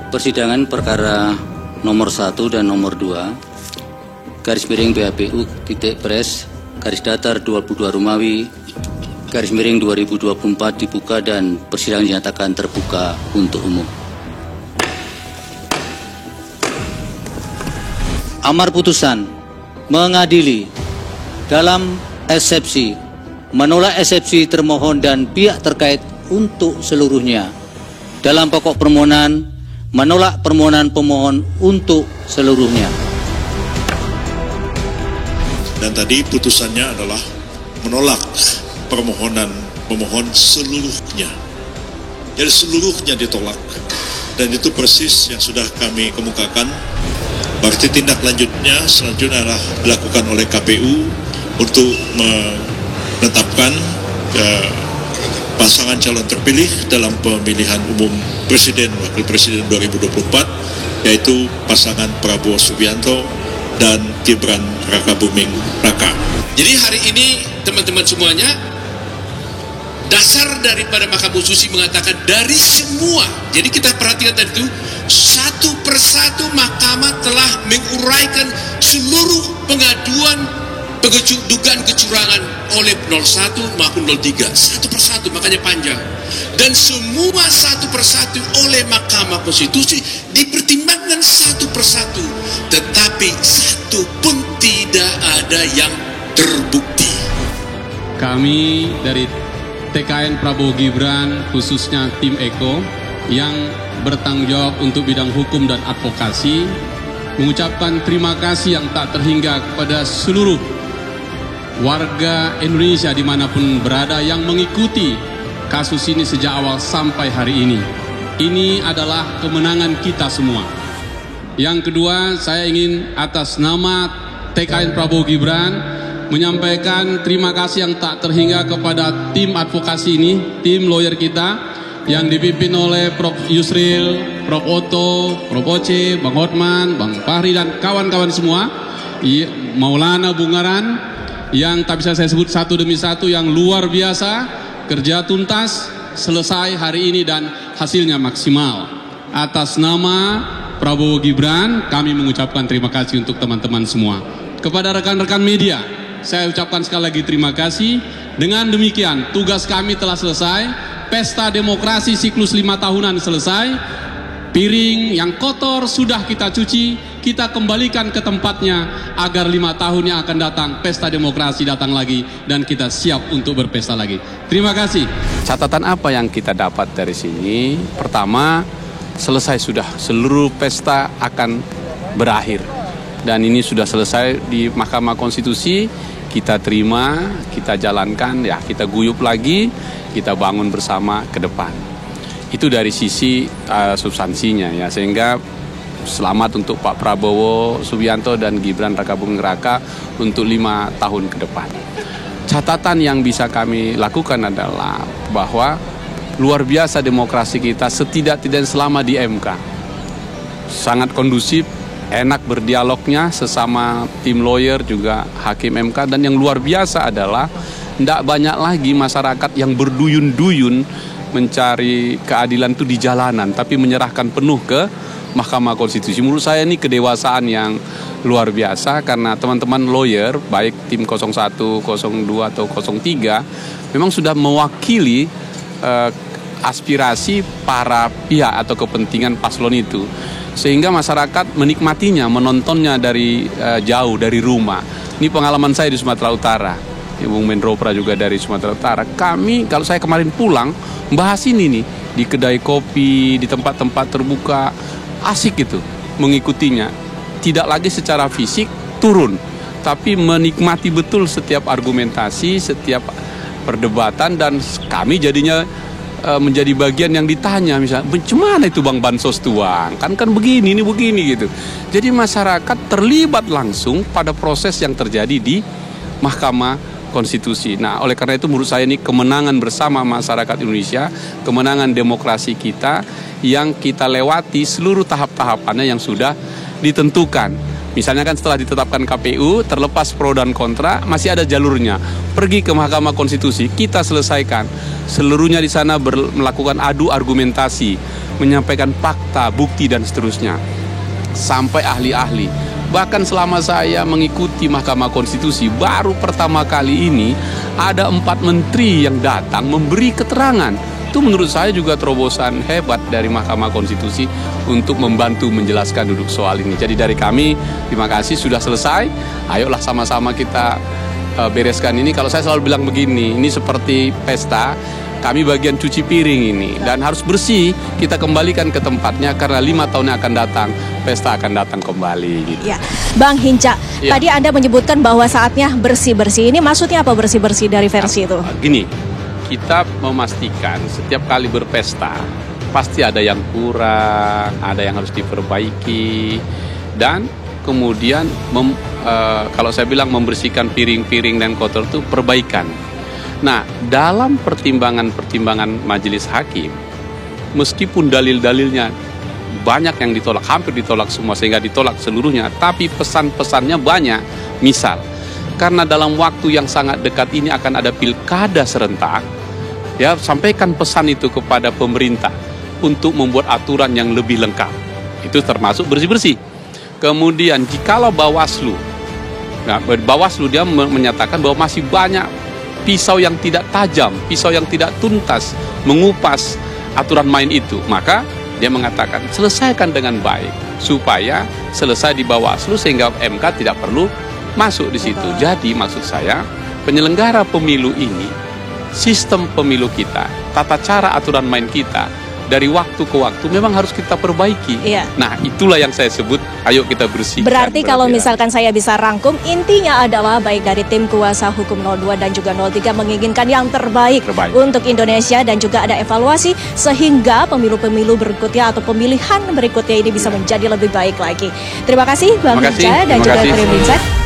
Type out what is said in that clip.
Persidangan perkara nomor 1 dan nomor 2 garis miring BAPU titik pres garis datar 22 Romawi garis miring 2024 dibuka dan persidangan dinyatakan terbuka untuk umum. Amar putusan mengadili dalam eksepsi menolak eksepsi termohon dan pihak terkait untuk seluruhnya. Dalam pokok permohonan menolak permohonan pemohon untuk seluruhnya. Dan tadi putusannya adalah menolak permohonan pemohon seluruhnya. Jadi seluruhnya ditolak. Dan itu persis yang sudah kami kemukakan. Berarti tindak lanjutnya selanjutnya adalah dilakukan oleh KPU untuk menetapkan pasangan calon terpilih dalam pemilihan umum Presiden Wakil Presiden 2024, yaitu pasangan Prabowo Subianto dan Gibran Rakabuming Raka. Jadi hari ini teman-teman semuanya, dasar daripada Mahkamah Konstitusi mengatakan dari semua, jadi kita perhatikan tadi itu, satu persatu Mahkamah telah menguraikan seluruh pengaduan dugaan kecurangan oleh 01 maupun 03 satu persatu, makanya panjang, dan semua satu persatu oleh Mahkamah Konstitusi dipertimbangkan satu persatu, tetapi satu pun tidak ada yang terbukti. Kami dari TKN Prabowo Gibran, khususnya tim Eko yang bertanggung jawab untuk bidang hukum dan advokasi, mengucapkan terima kasih yang tak terhingga kepada seluruh warga Indonesia dimanapun berada yang mengikuti kasus ini sejak awal sampai hari ini. Ini adalah kemenangan kita semua. Yang kedua, saya ingin atas nama TKN Prabowo Gibran menyampaikan terima kasih yang tak terhingga kepada tim advokasi ini, tim lawyer kita yang dipimpin oleh Prof. Yusril, Prof. Otto, Prof. Oce, Bang Hotman, Bang Fahri dan kawan-kawan semua, Maulana Bungaran, yang tak bisa saya sebut satu demi satu, yang luar biasa, kerja tuntas, selesai hari ini dan hasilnya maksimal. Atas nama Prabowo Gibran, kami mengucapkan terima kasih untuk teman-teman semua. Kepada rekan-rekan media, saya ucapkan sekali lagi terima kasih. Dengan demikian, tugas kami telah selesai, pesta demokrasi siklus 5 tahunan selesai, piring yang kotor sudah kita cuci, kita kembalikan ke tempatnya agar 5 tahun yang akan datang pesta demokrasi datang lagi dan kita siap untuk berpesta lagi. Terima kasih. Catatan apa yang kita dapat dari sini? Pertama, selesai sudah, seluruh pesta akan berakhir. Dan ini sudah selesai di Mahkamah Konstitusi, kita terima, kita jalankan, ya kita guyup lagi, kita bangun bersama ke depan. Itu dari sisi substansinya, ya, sehingga selamat untuk Pak Prabowo Subianto dan Gibran Rakabuming Raka untuk 5 tahun ke depan. Catatan yang bisa kami lakukan adalah bahwa luar biasa demokrasi kita setidak-tidaknya selama di MK. Sangat kondusif, enak berdialognya sesama tim lawyer juga hakim MK, dan yang luar biasa adalah tidak banyak lagi masyarakat yang berduyun-duyun mencari keadilan itu di jalanan, tapi menyerahkan penuh ke Mahkamah Konstitusi. Menurut saya ini kedewasaan yang luar biasa, karena teman-teman lawyer baik tim 01, 02 atau 03 memang sudah mewakili aspirasi para pihak atau kepentingan paslon itu, sehingga masyarakat menikmatinya, menontonnya dari jauh dari rumah. Ini pengalaman saya di Sumatera Utara, Bung Mendropra juga dari Sumatera Utara. Kami, kalau saya kemarin pulang bahas ini nih di kedai kopi, di tempat-tempat terbuka, asik gitu mengikutinya. Tidak lagi secara fisik turun, tapi menikmati betul setiap argumentasi, setiap perdebatan, dan kami jadinya menjadi bagian yang ditanya, misalnya, bagaimana itu Bang Bansos tuang? Kan begini, ini begini gitu. Jadi masyarakat terlibat langsung pada proses yang terjadi di Mahkamah Konstitusi. Nah, oleh karena itu menurut saya ini kemenangan bersama masyarakat Indonesia, kemenangan demokrasi kita yang kita lewati seluruh tahap-tahapannya yang sudah ditentukan. Misalnya kan setelah ditetapkan KPU, terlepas pro dan kontra, masih ada jalurnya. Pergi ke Mahkamah Konstitusi, kita selesaikan. Seluruhnya di sana melakukan adu argumentasi, menyampaikan fakta, bukti, dan seterusnya. Sampai ahli-ahli. Bahkan selama saya mengikuti Mahkamah Konstitusi, baru pertama kali ini ada 4 menteri yang datang memberi keterangan. Itu menurut saya juga terobosan hebat dari Mahkamah Konstitusi untuk membantu menjelaskan duduk soal ini. Jadi dari kami, terima kasih sudah selesai. Ayolah sama-sama kita bereskan ini. Kalau saya selalu bilang begini, ini seperti pesta, kami bagian cuci piring ini. Dan harus bersih, kita kembalikan ke tempatnya karena 5 tahun yang akan datang, pesta akan datang kembali. Gitu. Ya, Bang Hinca, tadi Anda menyebutkan bahwa saatnya bersih-bersih. Ini maksudnya apa bersih-bersih dari versi itu? Gini, kita memastikan setiap kali berpesta pasti ada yang kurang, ada yang harus diperbaiki, dan kemudian kalau saya bilang membersihkan piring-piring dan kotor itu perbaikan. Nah, dalam pertimbangan majelis hakim, meskipun dalil-dalilnya banyak yang ditolak, hampir ditolak semua sehingga ditolak seluruhnya, tapi pesan-pesannya banyak. Misal, karena dalam waktu yang sangat dekat ini akan ada pilkada serentak, ya sampaikan pesan itu kepada pemerintah untuk membuat aturan yang lebih lengkap. Itu termasuk bersih-bersih. Kemudian jikalau Bawaslu dia menyatakan bahwa masih banyak pisau yang tidak tajam, pisau yang tidak tuntas mengupas aturan main itu, maka dia mengatakan selesaikan dengan baik supaya selesai di Bawaslu sehingga MK tidak perlu masuk di situ. Jadi maksud saya, penyelenggara pemilu ini, sistem pemilu kita, tata cara aturan main kita, dari waktu ke waktu memang harus kita perbaiki. Iya. Nah, itulah yang saya sebut, ayo kita bersihkan. Berarti kalau misalkan saya bisa rangkum, intinya adalah baik dari tim kuasa hukum 02 dan juga 03 menginginkan yang terbaik untuk Indonesia dan juga ada evaluasi sehingga pemilu-pemilu berikutnya atau pemilihan berikutnya ini bisa menjadi lebih baik lagi. Terima kasih Bang Hinca dan juga Krim Vincent.